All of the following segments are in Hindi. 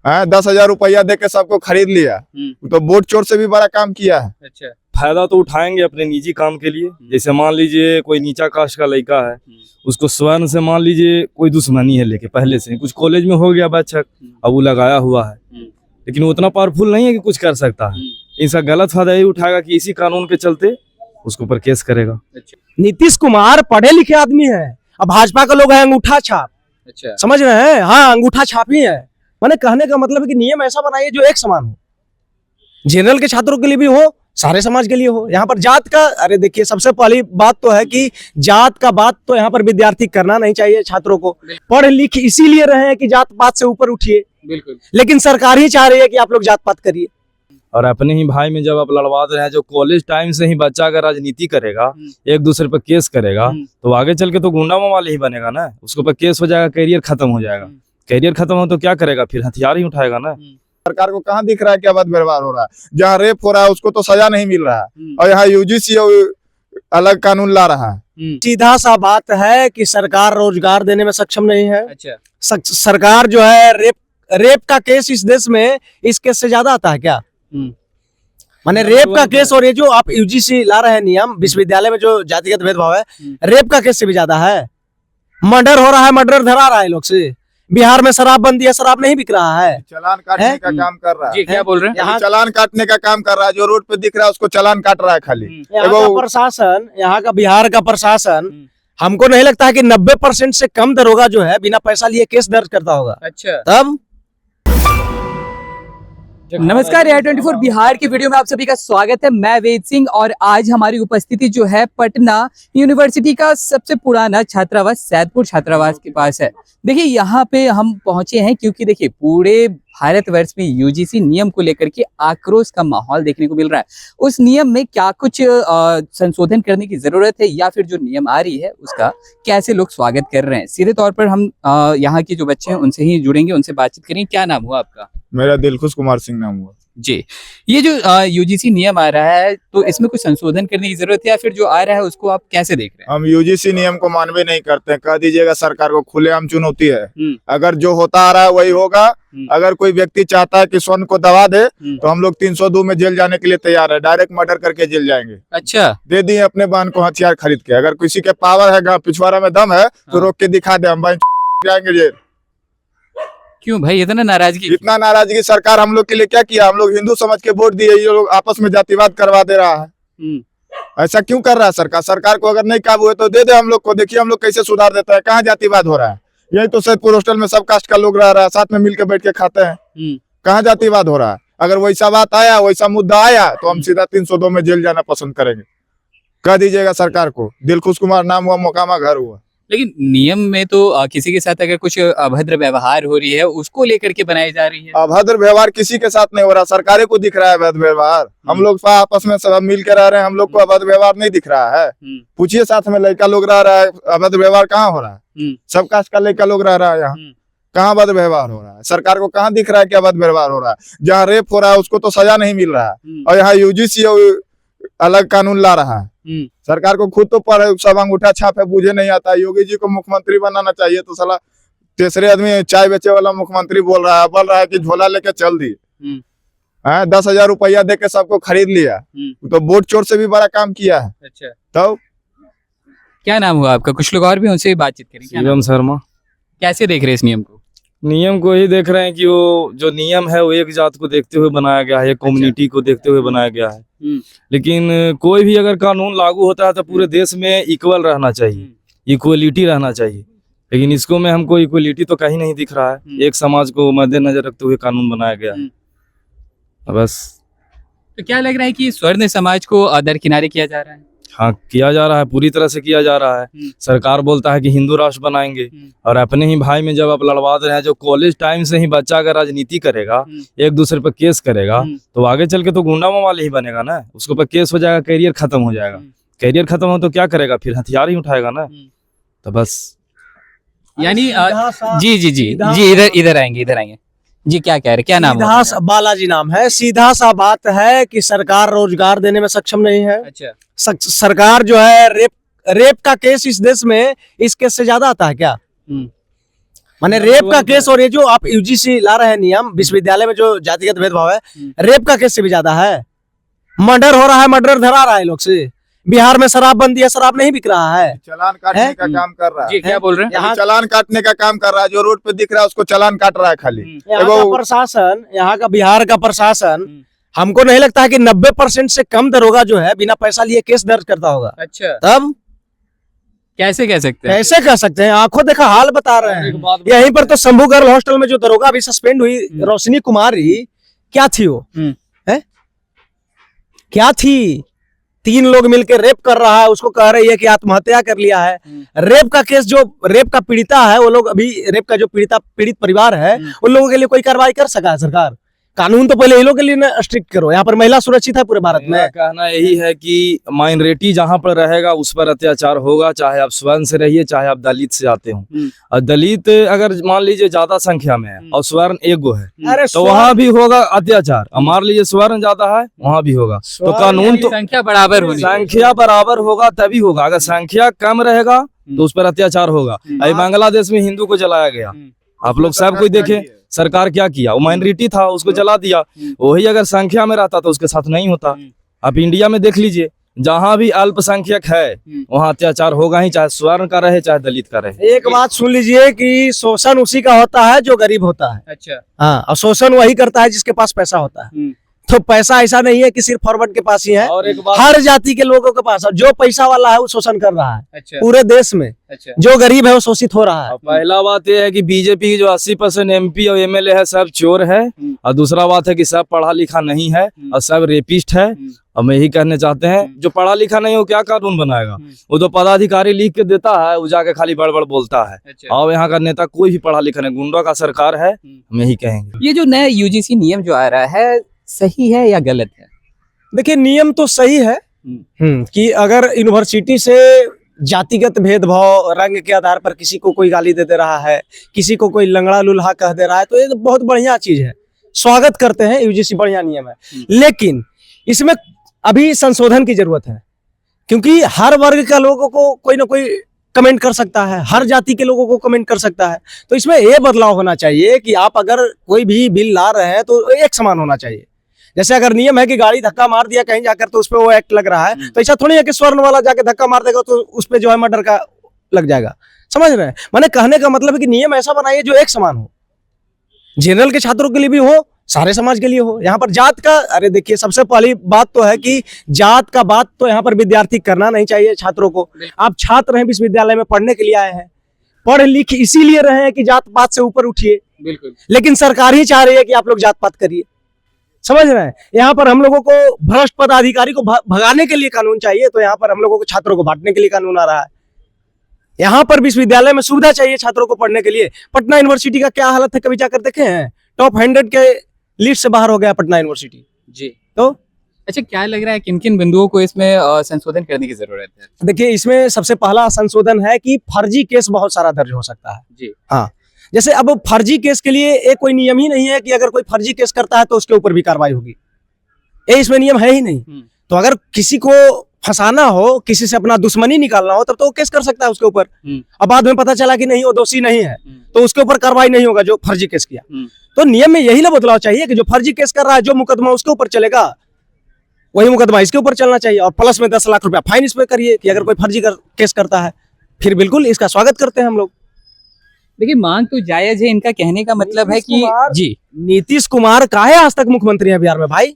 10,000 रुपया दे के सबको खरीद लिया। तो वोट चोर से भी बड़ा काम किया है। अच्छा, फायदा तो उठाएंगे अपने निजी काम के लिए। जैसे मान लीजिए कोई नीचा कास्ट का लड़का है, उसको स्वर्ण से मान लीजिए कोई दुश्मनी है, लेके पहले से कुछ कॉलेज में हो गया बच्चा, अब वो लगाया हुआ है, लेकिन वो उतना पावरफुल नहीं है कि कुछ कर सकता है। इसका गलत फायदा यही उठाएगा कि इसी कानून के चलते उसके ऊपर केस करेगा। नीतीश कुमार पढ़े लिखे आदमी है, अब भाजपा के लोग हैं अंगूठा छाप। अच्छा, समझ रहे हैं? हाँ, अंगूठा छाप ही है। मैंने कहने का मतलब है कि नियम ऐसा बनाइए जो एक समान हो, जनरल के छात्रों के लिए भी हो, सारे समाज के लिए हो। यहाँ पर जात का, अरे देखिए, सबसे पहली बात तो है कि जात का बात तो यहाँ पर विद्यार्थी करना नहीं चाहिए। छात्रों को पढ़ लिख इसीलिए रहे हैं कि जात पात से ऊपर उठिए, बिल्कुल। लेकिन सरकार ही चाह रही है कि आप लोग जात पात करिए। और अपने ही भाई में जब आप लड़वा रहे हैं, जो कॉलेज टाइम से ही बच्चा अगर राजनीति करेगा, एक दूसरे पर केस करेगा, तो आगे चल के तो गुंडा मवाली ही बनेगा ना। उसके ऊपर केस हो जाएगा, करियर खत्म हो जाएगा। करियर खत्म हो तो क्या करेगा? फिर हथियार ही उठाएगा ना। सरकार को कहाँ दिख रहा है कि अवैध व्यवहार हो रहा है? जहाँ रेप हो रहा है उसको तो सजा नहीं मिल रहा है, और यहाँ यूजीसी अलग कानून ला रहा है। सीधा सा बात है कि सरकार रोजगार देने में सक्षम नहीं है। अच्छा, सरकार जो है रेप का केस इस देश में इस केस से ज्यादा आता है क्या? माने रेप का केस, और ये जो आप यूजीसी ला रहे हैं नियम, विश्वविद्यालय में जो जातिगत भेदभाव है, रेप का केस से भी ज्यादा है। मर्डर हो रहा है, मर्डर धरा रहा है लोग से। बिहार में शराबबंदी है, शराब नहीं बिक रहा है। चालान काटने का काम कर रहा है। जी, क्या बोल रहे हैं? यहाँ चालान काटने का काम कर रहा है। जो रोड पे दिख रहा है उसको चालान काट रहा है खाली। यहाँ का प्रशासन, यहाँ का बिहार का प्रशासन, हमको नहीं लगता है कि 90% से कम दरोगा जो है बिना पैसा लिए केस दर्ज करता होगा। अच्छा, तब नमस्कार, AR24 बिहार की वीडियो में आप सभी का स्वागत है। मैं वेद सिंह, और आज हमारी उपस्थिति जो है पटना यूनिवर्सिटी का सबसे पुराना छात्रावास सैदपुर छात्रावास के पास है। देखिए, यहाँ पे हम पहुंचे हैं क्योंकि देखिए पूरे भारतवर्ष में यूजीसी नियम को लेकर के आक्रोश का माहौल देखने को मिल रहा है। उस नियम में क्या कुछ संशोधन करने की जरूरत है, या फिर जो नियम आ रही है उसका कैसे लोग स्वागत कर रहे हैं। सीधे तौर पर हम यहाँ के जो बच्चे हैं उनसे ही जुड़ेंगे, उनसे बातचीत करेंगे। क्या नाम हुआ आपका? मेरा दिलखुश कुमार सिंह नाम हुआ जी। ये जो यूजीसी नियम आ रहा है, तो इसमें कुछ संशोधन करने की जरूरत है, या फिर जो आ रहा है उसको आप कैसे देख रहे हैं? हम यूजीसी नियम को मानवे नहीं करते हैं। कह दीजिएगा सरकार को, खुलेआम चुनौती है। अगर जो होता आ रहा है वही होगा। अगर कोई व्यक्ति चाहता है कि स्वर्ण को दबा दे, तो हम लोग 302 में जेल जाने के लिए तैयार है। डायरेक्ट मर्डर करके जेल जाएंगे। अच्छा, दे दिए अपने बहन को हथियार खरीद के। अगर किसी के पावर है, पिछवाड़ा में दम है, तो रोक के दिखा दे, हम जाएंगे जेल। क्यों भाई इतना नाराजगी? इतना नाराजगी सरकार हम लोग के लिए क्या किया? हम लोग हिंदू समझ के वोट दिए, ये लोग आपस में जातिवाद करवा दे रहा है। ऐसा क्यों कर रहा है सरकार? सरकार को अगर नहीं काबू है तो दे दे हम लोग को। देखिए हम लोग कैसे सुधार देता है। कहाँ जातिवाद हो रहा है? यही तो सैदपुर हॉस्टल में सब कास्ट का लोग रह रहा है, साथ में मिलकर बैठ के खाते हैं। कहाँ जातिवाद हो रहा है? अगर वैसा बात आया, वैसा मुद्दा आया, तो हम सीधा 302 में जेल जाना पसंद करेंगे। कह दीजिएगा सरकार को। दिलखुश कुमार नाम हुआ, मोकामा घर हुआ। लेकिन नियम में तो किसी के साथ अगर कुछ अभद्र व्यवहार हो रही है उसको लेकर के बनाई जा रही है। अभद्र व्यवहार किसी के साथ नहीं हो रहा, सरकारें को दिख रहा है अभद्र व्यवहार। हम लोग आपस में सब मिल के रह रहे हैं, हम लोग को अभद्र व्यवहार नहीं दिख रहा है। पूछिए, साथ में लड़का लोग रह रहा है, अभद्र व्यवहार कहाँ हो रहा है? सब कास्ट का लड़का लोग रह रहा है यहाँ, कहाँ अभद्र व्यवहार हो रहा है? सरकार को कहाँ दिख रहा है कि अभद्र व्यवहार हो रहा है? जहाँ रेप हो रहा है उसको तो सजा नहीं मिल रहा है, और यहाँ यूजीसी अलग कानून ला रहा है। सरकार को खुद तो पर सब अंगूठा छाप है, बुझे नहीं आता। योगी जी को मुख्यमंत्री बनाना चाहिए, तो साला तीसरे आदमी चाय बेचे वाला मुख्यमंत्री बोल रहा है कि झोला लेके चल दी। 10,000 रुपया दे के सबको खरीद लिया। तो वोट चोर से भी बड़ा काम किया है। अच्छा, तो क्या नाम हुआ आपका? कुछ लोग और भी उनसे बातचीत करेंगे। शिवम शर्मा। कैसे देख रहे हैं इस नियम को? नियम को ही देख रहे हैं कि वो जो नियम है वो एक जात को देखते हुए बनाया गया है, एक कम्युनिटी को देखते हुए बनाया गया है। लेकिन कोई भी अगर कानून लागू होता है तो पूरे देश में इक्वल रहना चाहिए, इक्वलिटी रहना चाहिए। लेकिन इसको में हमको इक्वलिटी तो कहीं नहीं दिख रहा है। एक समाज को मद्देनजर रखते हुए कानून बनाया गया है बस। तो क्या लग रहा है कि स्वर्ण समाज को दरकिनारे किया जा रहा है? हाँ, किया जा रहा है, पूरी तरह से किया जा रहा है। सरकार बोलता है कि हिंदू राष्ट्र बनाएंगे, और अपने ही भाई में जब आप लड़वा रहे हैं, जो कॉलेज टाइम से ही बच्चा अगर राजनीति करेगा, एक दूसरे पर केस करेगा, तो आगे चल के तो गुंडा मवाली ही बनेगा ना। उसके ऊपर केस हो जाएगा, करियर खत्म हो जाएगा। करियर खत्म हो तो क्या करेगा? फिर हथियार ही उठाएगा ना। तो बस यानी जी जी जी जी, इधर आएंगे जी। क्या कह रहे, क्या नाम है? बालाजी नाम है। सीधा सा बात है कि सरकार रोजगार देने में सक्षम नहीं है। अच्छा, सरकार जो है रेप का केस इस देश में इस केस से ज्यादा आता है क्या? माने रेप का केस और ये जो आप यूजीसी ला रहे हैं नियम विश्वविद्यालय में जो जातिगत भेदभाव है, रेप का केस से भी ज्यादा है। मर्डर हो रहा है, मर्डर धरा रहा है लोग से। बिहार में शराबबंदी है, शराब नहीं बिक रहा है। चालान काटने का काम कर रहा है। जी क्या बोल रहे हैं? यहाँ चालान काटने का काम कर रहा है, जो रोड पे दिख रहा है उसको चालान काट रहा है खाली। यहाँ का प्रशासन, यहाँ का बिहार का प्रशासन, हमको नहीं लगता है कि 90% से कम दरोगा जो है बिना पैसा लिए केस दर्ज करता होगा। अच्छा, तब कैसे कह सकते हैं? कैसे कह सकते हैं? आंखों देखा हाल बता रहे हैं। यहीं पर तो शंभू गर्ल हॉस्टल में जो दरोगा अभी सस्पेंड हुई, रोशनी कुमारी, क्या थी वो? है क्या थी? 3 लोग मिलकर रेप कर रहा है, उसको कह रही है कि आत्महत्या कर लिया है। रेप का केस, जो रेप का पीड़िता है, वो लोग अभी रेप का जो पीड़ित परिवार है, उन लोगों के लिए कोई कार्रवाई कर सका है सरकार? कानून तो पहले इन लोगों के लिए स्ट्रिक्ट करो। यहाँ पर महिला सुरक्षित है पूरे भारत मेरा में। कहना यही है कि माइनॉरिटी जहाँ पर रहेगा उस पर अत्याचार होगा, चाहे आप स्वर्ण से रहिए, चाहे आप दलित से आते हो। और दलित अगर मान लीजिए ज्यादा संख्या में है और स्वर्ण एक गो है, अरे तो वहाँ भी होगा अत्याचार। और मान लीजिए स्वर्ण ज्यादा है, वहाँ भी होगा। तो कानून तो संख्या बराबर होनी चाहिए। संख्या बराबर होगा तभी होगा। अगर संख्या कम रहेगा तो उस पर अत्याचार होगा। अभी बांग्लादेश में हिंदू को जलाया गया, आप लोग सब कोई देखे, सरकार क्या किया? वो माइनॉरिटी था, उसको जला दिया। वही अगर संख्या में रहता तो उसके साथ नहीं होता। आप इंडिया में देख लीजिए, जहाँ भी अल्पसंख्यक है वहाँ अत्याचार होगा ही, चाहे स्वर्ण का रहे चाहे दलित का रहे। एक बात सुन लीजिए कि शोषण उसी का होता है जो गरीब होता है। अच्छा, हाँ, और शोषण वही करता है जिसके पास पैसा होता है। तो पैसा ऐसा नहीं है कि सिर्फ फॉरवर्ड के पास ही है, और एक बात, हर जाति के लोगों के पास है। जो पैसा वाला है वो शोषण कर रहा है अच्छा, पूरे देश में। अच्छा, जो गरीब है वो शोषित हो रहा है। और पहला बात यह है कि बीजेपी की जो 80% MP और MLA है सब चोर है। और दूसरा बात है कि सब पढ़ा लिखा नहीं है और सब रेपिस्ट है। और मैं यही कहने चाहते हैं, जो पढ़ा लिखा नहीं हो क्या कानून बनाएगा? वो तो पदाधिकारी लिख के देता है, वो जाके खाली बड़बड़ बोलता है। अच्छा। और यहाँ का नेता कोई भी पढ़ा लिखा नहीं, गुंडा का सरकार है, हम यही कहेंगे। ये जो नया UGC नियम जो आ रहा है, सही है या गलत है? देखिए, नियम तो सही है कि अगर यूनिवर्सिटी से जातिगत भेदभाव, रंग के आधार पर किसी को कोई गाली दे रहा है, किसी को कोई लंगड़ा लुल्हा कह दे रहा है, तो ये तो बहुत बढ़िया चीज है, स्वागत करते हैं। यूजीसी बढ़िया नियम है, लेकिन इसमें अभी संशोधन की जरूरत है। क्योंकि हर वर्ग का लोगों को कोई ना कोई कमेंट कर सकता है, हर जाति के लोगों को कमेंट कर सकता है। तो इसमें ये बदलाव होना चाहिए कि आप अगर कोई भी बिल ला रहे हैं तो एक समान होना चाहिए। जैसे अगर नियम है कि गाड़ी धक्का मार दिया कहीं जाकर तो उस पर वो एक्ट लग रहा है, तो ऐसा थोड़ी है कि स्वर्ण वाला जाके धक्का मार देगा तो उस पर जो है मर्डर का लग जाएगा। समझ रहे हैं? मैंने कहने का मतलब है कि नियम ऐसा बनाइए जो एक समान हो, जनरल के छात्रों के लिए भी हो, सारे समाज के लिए हो। यहाँ पर जात का, अरे देखिए, सबसे पहली बात तो है कि जात का बात तो यहाँ पर विद्यार्थी करना नहीं चाहिए छात्रों को। आप छात्र हैं, विश्वविद्यालय में पढ़ने के लिए आए हैं, पढ़ लिख इसीलिए रहे हैं कि जात पात से ऊपर उठिए। बिल्कुल। लेकिन सरकार ही चाह रही है कि आप लोग जात पात करिए। समझ रहे हैं? यहाँ पर हम लोगों को भ्रष्ट पदाधिकारी को भगाने के लिए कानून चाहिए, तो यहाँ पर हम लोगों को छात्रों को बांटने के लिए कानून आ रहा है। यहाँ पर विश्वविद्यालय में सुविधा चाहिए छात्रों को पढ़ने के लिए। पटना यूनिवर्सिटी का क्या हालत है, कभी जाकर देखे हैं? टॉप 100 के लिस्ट से बाहर हो गया पटना यूनिवर्सिटी। जी। तो अच्छा, क्या लग रहा है किन किन बिंदुओं को इसमें संशोधन करने की जरूरत है? देखिए, इसमें सबसे पहला संशोधन है कि फर्जी केस बहुत सारा दर्ज हो सकता है। जी। हाँ, जैसे अब फर्जी केस के लिए एक कोई नियम ही नहीं है कि अगर कोई फर्जी केस करता है तो उसके ऊपर भी कार्रवाई होगी, ये इसमें नियम है ही नहीं। तो अगर किसी को फंसाना हो, किसी से अपना दुश्मनी निकालना हो, तब तो वो केस कर सकता है उसके ऊपर। अब बाद में पता चला कि नहीं, वो दोषी नहीं है, तो उसके ऊपर कार्रवाई नहीं होगा जो फर्जी केस किया। तो नियम में यही ना बदलाव चाहिए कि जो फर्जी केस कर रहा है, जो मुकदमा उसके ऊपर चलेगा वही मुकदमा इसके ऊपर चलना चाहिए, और प्लस में 10 लाख रुपया फाइन इस पे करिए कि अगर कोई फर्जी केस करता है। फिर बिल्कुल इसका स्वागत करते हैं हम लोग। देखिए, मांग तो जायज है, इनका कहने का मतलब है कि जी, नीतीश कुमार काहे आज तक मुख्यमंत्री है बिहार में भाई?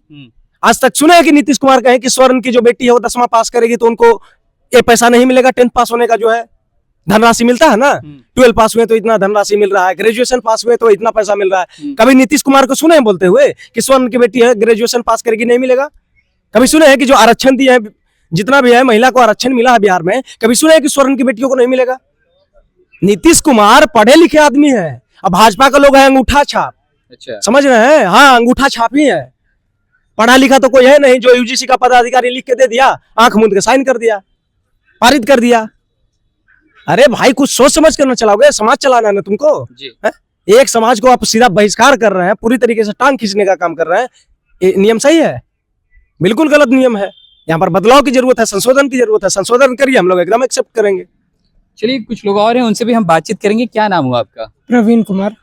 आज तक सुना है कि नीतीश कुमार कहे कि स्वर्ण की जो बेटी है वो 10वां पास करेगी तो उनको ये पैसा नहीं मिलेगा? 10th पास होने का जो है धनराशि मिलता है ना, 12 पास हुए तो इतना धनराशि मिल रहा है, ग्रेजुएशन पास हुए तो इतना पैसा मिल रहा है। कभी नीतीश कुमार को सुने हैं बोलते हुए कि स्वर्ण की बेटी है, ग्रेजुएशन पास करेगी नहीं मिलेगा? कभी सुने हैं कि जो आरक्षण दिया है, जितना भी है महिला को आरक्षण मिला है बिहार में, कभी सुने हैं कि स्वर्ण की बेटियों को नहीं मिलेगा? नीतीश कुमार पढ़े लिखे आदमी है, अब भाजपा का लोग है अंगूठा छाप। अच्छा, समझ रहे हैं? हाँ, अंगूठा छाप ही है, पढ़ा लिखा तो कोई है नहीं। जो यूजीसी का पदाधिकारी लिख के दे दिया, आंख मूंद के साइन कर दिया, पारित कर दिया। अरे भाई, कुछ सोच समझ कर ना चलाओगे, समाज चलाना है ना तुमको। जी। एक समाज को आप सीधा बहिष्कार कर रहे हैं, पूरी तरीके से टांग खींचने का काम कर रहे हैं। ये नियम सही है? बिल्कुल गलत नियम है। यहाँ पर बदलाव की जरूरत है, संशोधन की जरूरत है। संशोधन करिए, हम लोग एकदम एक्सेप्ट करेंगे। चलिए कुछ लोग और हैं, उनसे भी हम बातचीत करेंगे। क्या नाम हुआ आपका? प्रवीण कुमार।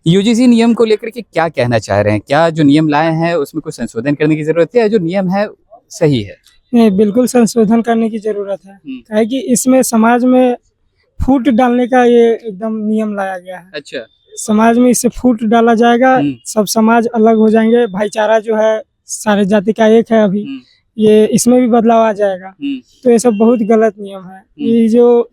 यूजीसी नियम को लेकर के क्या कहना चाह रहे हैं? क्या जो नियम लाए हैं उसमें कुछ संशोधन करने की जरूरत है या जो नियम है सही है? नहीं, बिल्कुल संशोधन करने की जरूरत है। क्या है कि इसमें समाज में फूट डालने का ये एकदम नियम लाया गया है। अच्छा। समाज में इससे फूट डाला जाएगा, सब समाज अलग हो जाएंगे, भाईचारा जो है सारे जाति का एक है अभी, ये इसमें भी बदलाव आ जाएगा। तो ये सब बहुत गलत नियम है। ये जो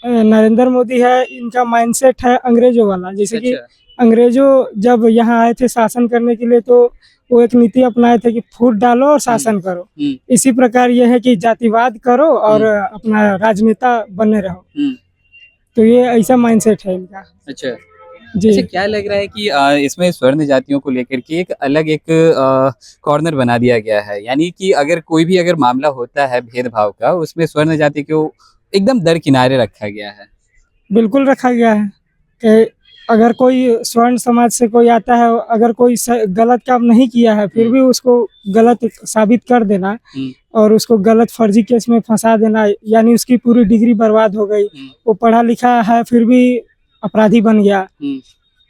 नरेंद्र मोदी है, इनका माइंडसेट है अंग्रेजों वाला। जैसे कि अंग्रेजों जब यहाँ आए थे शासन करने के लिए, तो वो एक नीति अपनाए थे कि फूट डालो और शासन करो। इसी प्रकार ये है कि जातिवाद करो और अपना राजनेता बने रहो। तो ये ऐसा माइंडसेट है इनका। अच्छा जी। अच्छा, क्या लग रहा है कि इसमें स्वर्ण जातियों को लेकर के एक अलग एक कॉर्नर बना दिया गया है, यानी कि अगर कोई भी अगर मामला होता है भेदभाव का, उसमें स्वर्ण जाति को एकदम दरकिनारे रखा गया है। बिल्कुल रखा गया है कि अगर कोई स्वर्ण समाज से कोई आता है, अगर कोई गलत काम नहीं किया है फिर भी उसको गलत साबित कर देना और उसको गलत फर्जी केस में फंसा देना, यानी उसकी पूरी डिग्री बर्बाद हो गई। वो पढ़ा लिखा है फिर भी अपराधी बन गया,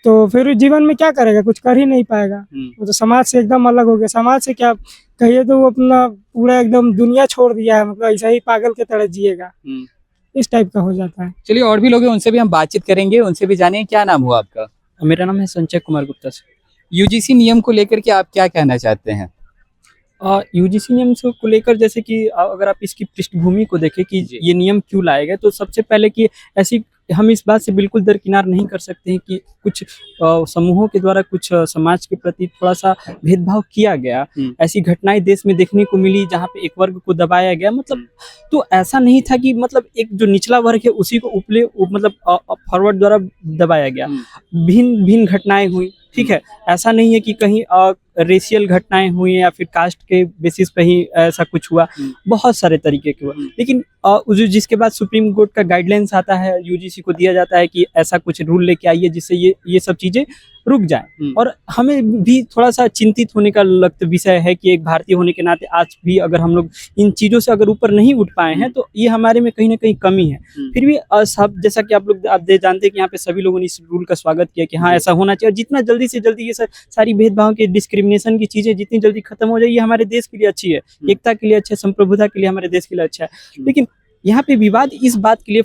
तो फिर जीवन में क्या करेगा? कुछ कर ही नहीं पाएगा। वो तो समाज से एकदम अलग हो गया। समाज से क्या कहिए, तो वो अपना पूरा एकदम दुनिया छोड़ दिया है, मतलब ऐसा ही पागल के तरह जिएगा, इस टाइप का हो जाता है। चलिए और भी लोग हैं, उनसे भी हम बातचीत करेंगे, उनसे भी जानिए। क्या नाम हुआ आपका? मेरा नाम है संजय कुमार गुप्ता से। यूजीसी नियम को लेकर के आप क्या कहना चाहते हैं? यूजीसी नियम को लेकर, जैसे कि अगर आप इसकी पृष्ठभूमि को देखें कि ये नियम क्यों लाए गए, तो सबसे पहले कि ऐसी हम इस बात से बिल्कुल दरकिनार नहीं कर सकते हैं कि कुछ समूहों के द्वारा कुछ समाज के प्रति थोड़ा सा भेदभाव किया गया। ऐसी घटनाएं देश में देखने को मिली जहां पे एक वर्ग को दबाया गया। मतलब तो ऐसा नहीं था कि मतलब एक जो निचला वर्ग है उसी को मतलब फॉरवर्ड द्वारा दबाया गया। भिन्न भिन्न घटनाएं हुई, ठीक है। ऐसा नहीं है कि कहीं रेशियल घटनाएं हुई या फिर कास्ट के बेसिस पे ही ऐसा कुछ हुआ, बहुत सारे तरीके के हुआ। लेकिन जिसके बाद सुप्रीम कोर्ट का गाइडलाइंस आता है, यूजीसी को दिया जाता है कि ऐसा कुछ रूल लेके आइए जिससे ये सब चीजें रुक जाए। और हमें भी थोड़ा सा चिंतित होने का विषय है कि एक भारतीय होने के नाते आज भी अगर हम लोग इन चीज़ों से अगर ऊपर नहीं उठ पाए हैं तो ये हमारे में कहीं ना कहीं कमी है। फिर भी सब जैसा कि आप जानते हैं कि यहाँ पे सभी लोगों ने इस रूल का स्वागत किया कि हाँ ऐसा होना चाहिए, और जितना जल्दी से जल्दी ये सारी भेदभाव के डिस्क्रिमिनेशन की चीज़ें जितनी जल्दी खत्म हो जाए, ये हमारे देश के लिए अच्छी है, एकता के लिए अच्छा है, संप्रभुता के लिए हमारे देश के लिए अच्छा है। लेकिन यहाँ पे विवाद इस बात के लिए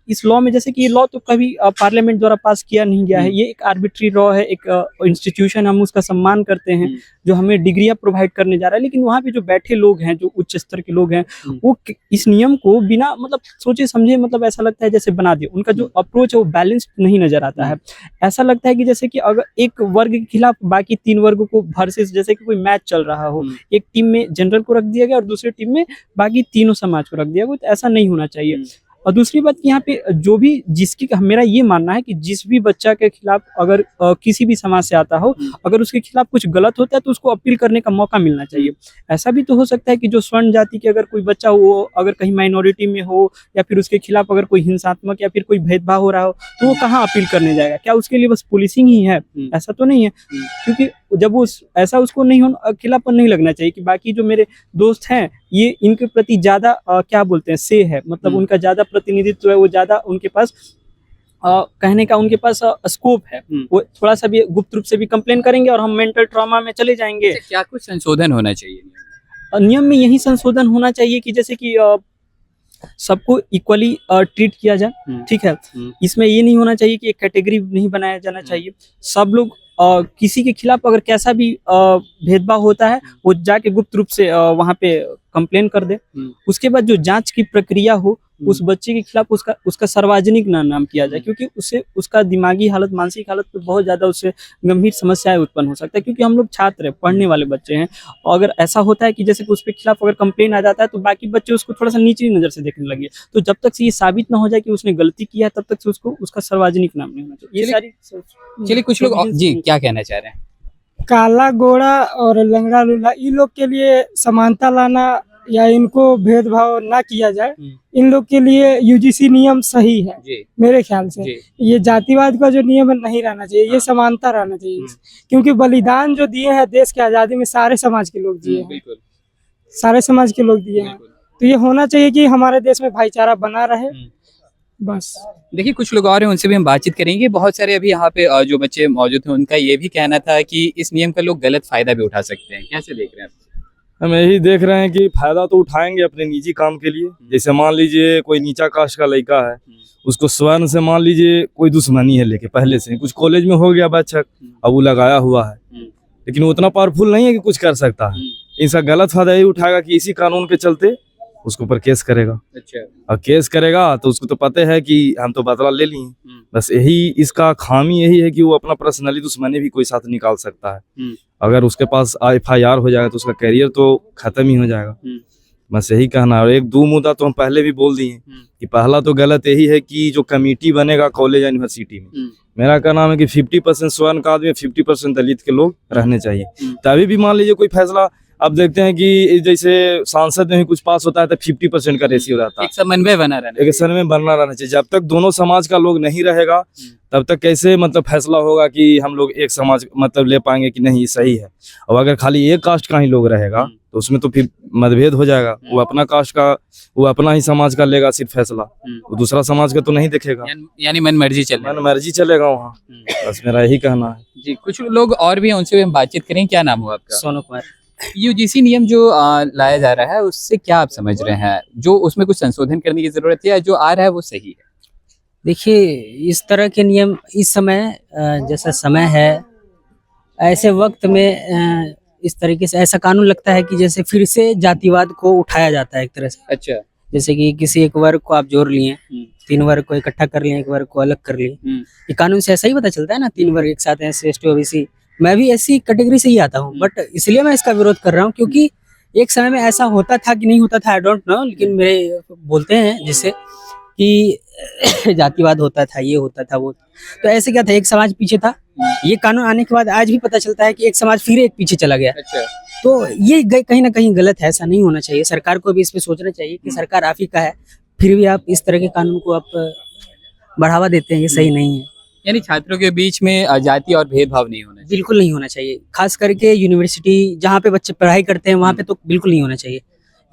इस लॉ में, जैसे कि ये लॉ तो कभी पार्लियामेंट द्वारा पास किया नहीं गया है, ये एक आर्बिट्री लॉ है, एक इंस्टीट्यूशन, हम उसका सम्मान करते हैं जो हमें डिग्रियां प्रोवाइड करने जा रहा है। लेकिन वहाँ पे जो बैठे लोग हैं, जो उच्च स्तर के लोग हैं, वो इस नियम को बिना मतलब सोचे समझे, मतलब ऐसा लगता है जैसे बना दिया। उनका जो अप्रोच है वो बैलेंस्ड नहीं नजर आता है। ऐसा लगता है कि जैसे कि अगर एक वर्ग के खिलाफ बाकी तीन वर्गों को वर्सेस, जैसे कि कोई मैच चल रहा हो, एक टीम में जनरल को रख दिया गया और दूसरी टीम में बाकी तीनों समाज को रख दिया गया, तो ऐसा नहीं होना चाहिए। और दूसरी बात कि यहाँ पे जो भी मेरा ये मानना है कि जिस भी बच्चा के खिलाफ अगर किसी भी समाज से आता हो, अगर उसके खिलाफ कुछ गलत होता है तो उसको अपील करने का मौका मिलना चाहिए। ऐसा भी तो हो सकता है कि जो स्वर्ण जाति के अगर कोई बच्चा हो, अगर कहीं माइनॉरिटी में हो, या फिर उसके खिलाफ अगर कोई हिंसात्मक या फिर कोई भेदभाव हो रहा हो, तो वो कहाँ अपील करने जाएगा? क्या उसके लिए बस पुलिसिंग ही है? ऐसा तो नहीं है, क्योंकि जब वो ऐसा उसको नहीं अकेलापन नहीं लगना चाहिए कि बाकी जो मेरे दोस्त हैं ये इनके प्रति ज्यादा क्या बोलते हैं से है, मतलब उनका ज्यादा प्रतिनिधित्व है, वो ज्यादा उनके पास कहने का उनके पास स्कोप है। वो थोड़ा सा भी गुप्त रूप से भी कंप्लेन करेंगे और हम मेंटल ट्रॉमा में चले जाएंगे। क्या कुछ संशोधन होना चाहिए नियम में? यही संशोधन होना चाहिए कि जैसे कि सबको इक्वली ट्रीट किया जाए, ठीक है। इसमें ये नहीं होना चाहिए कि एक कैटेगरी नहीं बनाया जाना चाहिए। सब लोग किसी के खिलाफ अगर कैसा भी भेदभाव होता है वो जाके गुप्त रूप से वहाँ पे कंप्लेन कर दे। उसके बाद जो जांच की प्रक्रिया हो, उस बच्चे के खिलाफ उसका सार्वजनिक नाम किया जाए, क्योंकि उससे उसका दिमागी हालत, मानसिक हालत पे बहुत ज्यादा उससे गंभीर समस्याएं उत्पन्न हो सकता है, क्योंकि हम लोग छात्र हैं, पढ़ने वाले बच्चे हैं। और अगर ऐसा होता है कि जैसे कि उसके खिलाफ अगर कंप्लेन आ जाता है तो बाकी बच्चे उसको थोड़ा सा नीची नजर से देखने लगे। तो जब तक से ये साबित ना हो जाए कि उसने गलती किया है, तब तक से उसको उसका सार्वजनिक नाम नहीं होना चाहिए। ये सारी चलिए कुछ लोग जी क्या कहना चाह रहे हैं? काला गोरा और लंगड़ा लूला, इन लोग के लिए समानता लाना या इनको भेदभाव ना किया जाए, इन लोग के लिए यूजीसी नियम सही है मेरे ख्याल से। ये जातिवाद का जो नियम नहीं रहना चाहिए, ये समानता रहना चाहिए, क्योंकि बलिदान जो दिए हैं देश की आजादी में सारे समाज के लोग दिए हैं, सारे समाज के लोग दिए हैं। तो ये होना चाहिए कि हमारे देश में भाईचारा बना रहे बस। देखिए कुछ लोग और हैं, उनसे भी हम बातचीत करेंगे। बहुत सारे अभी यहाँ पे जो बच्चे मौजूद हैं, उनका ये भी कहना था कि इस नियम का लोग गलत फायदा भी उठा सकते हैं। कैसे देख रहे हैं आप? हम यही देख रहे हैं कि फायदा तो उठाएंगे अपने निजी काम के लिए। जैसे मान लीजिए कोई नीचा कास्ट का लड़का है, उसको स्वर्ण से मान लीजिए कोई दुश्मनी है, लेके पहले से कुछ कॉलेज में हो गया बच्चा, अब वो लगाया हुआ है, लेकिन वो उतना पावरफुल नहीं है कि कुछ कर सकता है। इसका गलत फायदा यही उठाएगा कि इसी कानून के चलते उसके ऊपर केस करेगा। अच्छा। और केस करेगा तो उसको तो पता है कि हम तो बदला ले लिए। बस यही इसका खामी यही है कि वो अपना पर्सनली दुश्मनी भी कोई साथ निकाल सकता है। अगर उसके पास FIR हो जाएगा तो उसका करियर तो खत्म ही हो जाएगा। बस यही कहना है। और एक दो मुद्दा तो हम पहले भी बोल दिए कि पहला तो गलत यही है कि जो कमेटी बनेगा कॉलेज यूनिवर्सिटी में, मेरा क्या नाम है कि 50% स्वर्ण का आदमी, 50% दलित के लोग रहने चाहिए। तभी भी मान लीजिए कोई फैसला, अब देखते हैं कि जैसे सांसद में ही कुछ पास होता है तो 50% का रेशियो रहता है। एक समन्वय बना रहना, एक समय में बनना रहना चाहिए। जब तक दोनों समाज का लोग नहीं रहेगा तब तक कैसे मतलब फैसला होगा कि हम लोग एक समाज मतलब ले पाएंगे कि नहीं सही है। और अगर खाली एक कास्ट का ही लोग रहेगा तो उसमें तो फिर मतभेद हो जाएगा। वो अपना कास्ट का, वो अपना ही समाज का लेगा सिर्फ फैसला, वो दूसरा समाज का तो नहीं देखेगा। यानी मन मर्जी चलेगा। मन मर्जी चलेगा वहाँ। बस मेरा यही कहना है। जी कुछ लोग और भी हैं, उनसे भी हम बातचीत करें। क्या नाम हुआ आपका? सोनू कुमार। UGC नियम जो लाया जा रहा है उससे क्या आप समझ रहे हैं? जो उसमें कुछ संशोधन करने की जरूरत है या जो आ रहा है वो सही है? देखिए इस तरह के नियम इस समय जैसा समय है, ऐसे वक्त में इस तरीके से ऐसा कानून लगता है कि जैसे फिर से जातिवाद को उठाया जाता है एक तरह से। अच्छा। जैसे कि किसी एक वर्ग को आप जोड़ लिए, 3 वर्ग को इकट्ठा कर लिए, एक वर्ग को अलग कर लिए। ये कानून से ऐसा ही पता चलता है ना, 3 वर्ग एक साथ हैं, SC ST OBC। मैं भी ऐसी कैटेगरी से ही आता हूँ, बट इसलिए मैं इसका विरोध कर रहा हूँ क्योंकि एक समय में ऐसा होता था कि नहीं होता था, आई डोंट नो, लेकिन मेरे बोलते हैं जिससे कि जातिवाद होता था, ये होता था, वो। तो ऐसे क्या था, एक समाज पीछे था। ये कानून आने के बाद आज भी पता चलता है कि एक समाज फिर एक पीछे चला गया। अच्छा। तो ये कहीं ना कहीं गलत है, ऐसा नहीं होना चाहिए। सरकार को भी इस पे सोचना चाहिए कि सरकार आप ही का है, फिर भी आप इस तरह के कानून को आप बढ़ावा देते हैं, ये सही नहीं है। यानी छात्रों के बीच में जाति और भेदभाव नहीं होना चाहिए। बिल्कुल नहीं होना चाहिए, खास करके यूनिवर्सिटी जहाँ पे बच्चे पढ़ाई करते हैं वहाँ पे तो बिल्कुल नहीं होना चाहिए,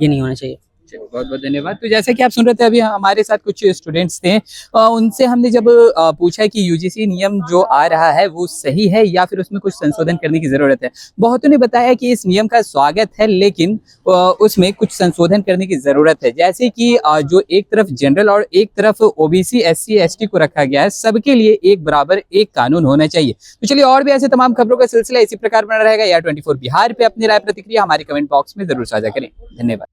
ये नहीं होना चाहिए। चलो बहुत बहुत धन्यवाद। तो जैसा कि आप सुन रहे थे, अभी हमारे साथ कुछ स्टूडेंट्स थे, उनसे हमने जब पूछा कि UGC नियम जो आ रहा है वो सही है या फिर उसमें कुछ संशोधन करने की जरूरत है। बहुतों ने बताया कि इस नियम का स्वागत है, लेकिन उसमें कुछ संशोधन करने की जरूरत है। जैसे कि जो एक तरफ जनरल और एक तरफ OBC SC ST को रखा गया है, सबके लिए एक बराबर एक कानून होना चाहिए। तो चलिए और भी ऐसे तमाम खबरों का सिलसिला इसी प्रकार बना रहेगा। या 24 बिहार पे अपनी राय प्रतिक्रिया हमारे कमेंट बॉक्स में जरूर साझा करें। धन्यवाद।